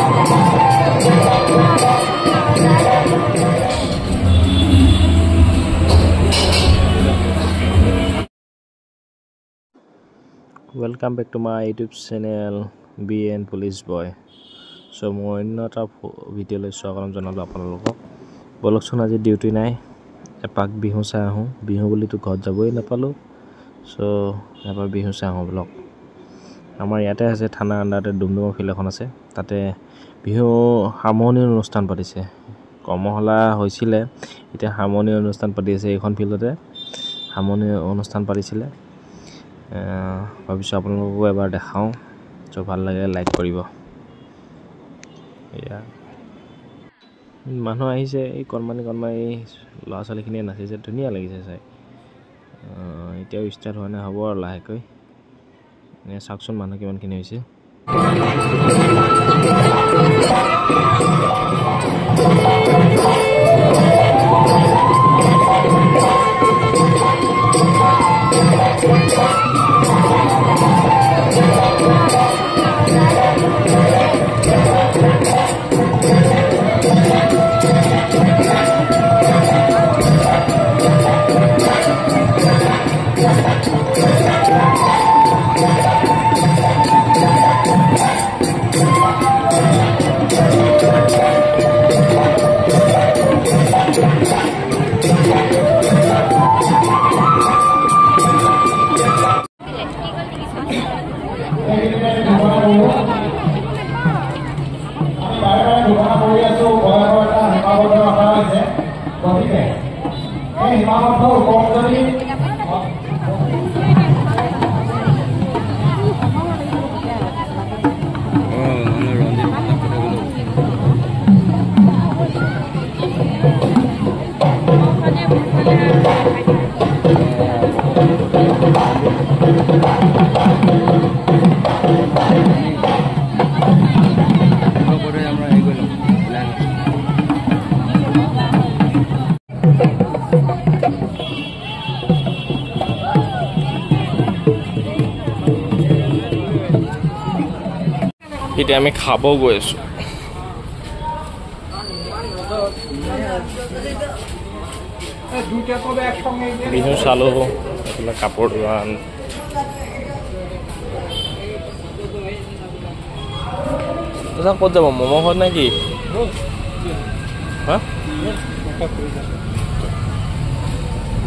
Welcome back to my YouTube channel BN Police Boy. So মই অন্যটা video লৈ স্বাগতম জনালো আপোনালোকক। বলকচোন আজি ডিউটি নাই, এপাক বিহু চাই আহোঁ। বিহু বুলিতো ঘৰত যাবই নাপালোঁ। So এবাৰ বিহু চাই আহোঁ ব্লগ। আমাৰ ইয়াতে আছে থানা আণ্ডাৰতে ডুমডুমা ফিল্ড এখন আছে, তাতে বিহু হাৰমনি অনুষ্ঠান পাতিছে। কৰ্মশালা হৈছিলে, এতিয়া হাৰমনি অনুষ্ঠান পাতি আছে। এইখন ফিল্ডতে হাৰমনি অনুষ্ঠান পাতিছিলে। ভাবিছোঁ আপোনালোককো এবাৰ দেখাওঁ, চ' ভাল লাগে লাইক কৰিব। এয়া মানুহ আহিছে, এই কণমানি ল'ৰা ছোৱালীখিনিয়ে নাচিছে, ধুনীয়া লাগিছে চাই। এতিয়াও ষ্টাৰ্ট হোৱা নাই, হ'ব আৰু লাহেকৈ। চাওকচোন মানুহ কিমানখিনি হৈছে। এতিয়া আমি খাব গৈ আছোঁ। বিহু চালোঁ, এইফালে কাপোৰ দোকান। ক'ত যাব, ম'ম' ঘৰত নে কি? হা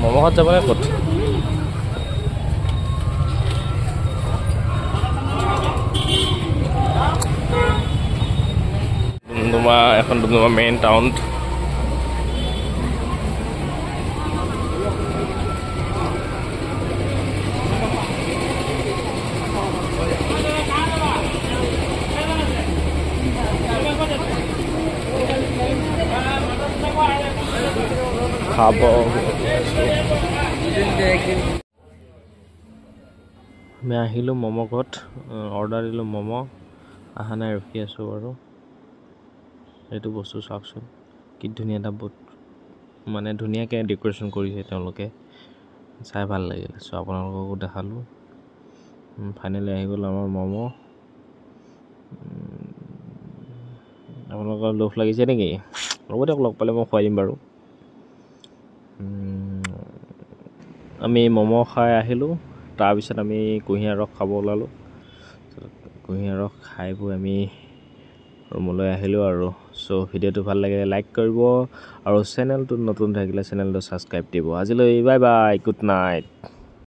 ম'ম' ঘৰত যাব নে ক'ত? এখন ডুমডুমা মেইন টাউন। খাব আমি আহিলোঁ ম'ম' ঘৰত, অৰ্ডাৰ দিলোঁ ম'ম', অহা নাই, ৰখি আছোঁ বাৰু। এইটো বস্তু চাওকচোন, কি ধুনীয়া এটা মানে ধুনীয়াকৈ ডেক'ৰেশ্যন কৰিছে তেওঁলোকে, চাই ভাল লাগিল। চ' আপোনালোককো দেখালোঁ। ফাইনেলি আহি গ'ল আমাৰ ম'ম'। আপোনালোকৰ লোভ লাগিছে নেকি? হ'ব দিয়ক, লগ পালে মই খুৱাই দিম বাৰু। আমি ম'ম' খাই আহিলোঁ, তাৰপিছত আমি কুঁহিয়াৰ ৰস খাব ওলালোঁ। কুঁহিয়াৰ ৰস খাই বৈ আমি ৰুমলৈ আহিলোঁ আৰু। চ' ভিডিঅ'টো ভাল লাগিলে লাইক কৰিব, আৰু চেনেলটো নতুন থাকিলে চেনেলটো ছাবস্ক্ৰাইব দিব। আজিলৈ বাই বাই, গুড নাইট।